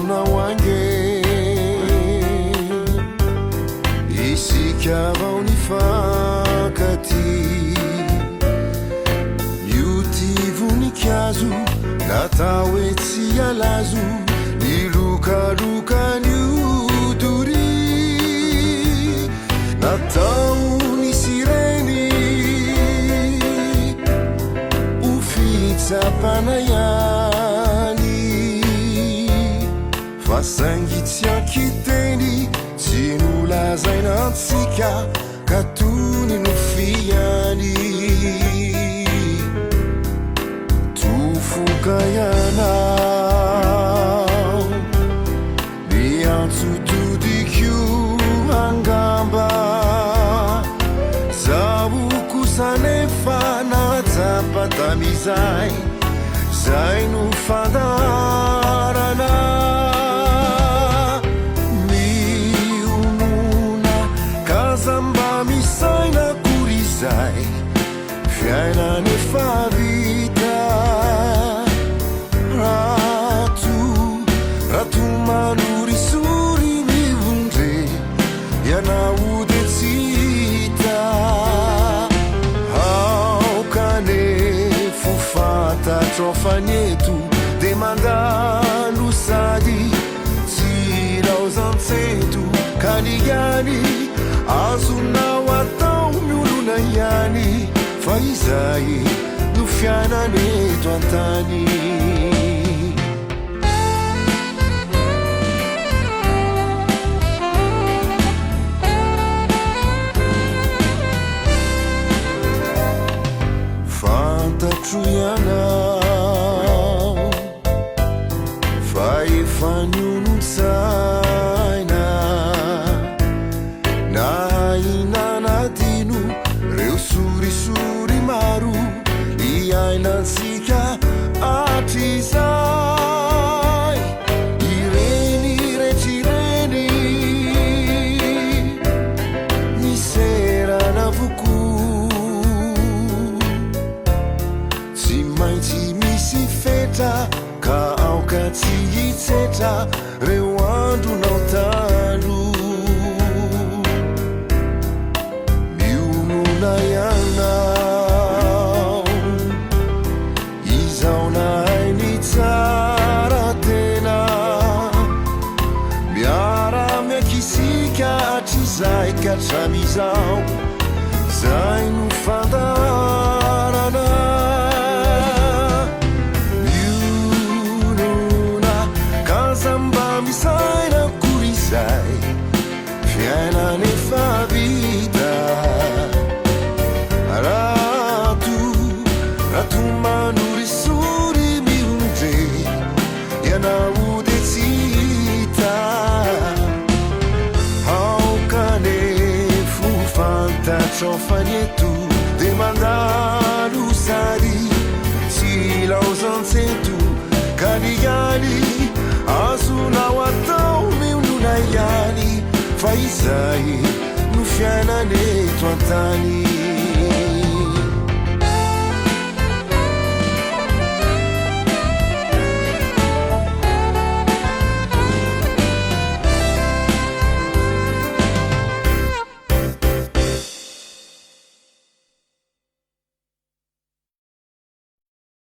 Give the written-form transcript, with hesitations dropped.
miuluna wange isikava unifakati niutivunikazu natawetialazu nirukaruka niuduri nataunisireni ufizapanayani fasangitsia kiteni sinulazainatsika katuni nufiani tufukayana biantutudikyu angamba zabukusanefana tapatamizai zainufandarana miununa kazamba misaina kurizai fiaina nefavita ratumanurisuri miunde yanaudetsita haukane fufata trofanietu demandando sadi tirauzancetu kanigani azunawatau miulunayani faizai nufiananetu antani Truyana faifanyunutsaina nainanadinu reusurisuri maru iainansika atizai ireni retireni misera navuku Misifeta ka aukatiyitseta rewandu nautalu miununayana izaunainitsaratena miaramekisika atizai katramizao zainufandarana fiaina nefavita ratumanurisuri miunde yanaudetsita haukane fufanta trofanietu demandando sadi silauzancetu kanigani azunawatau miulunayani faizai nufiananetu antani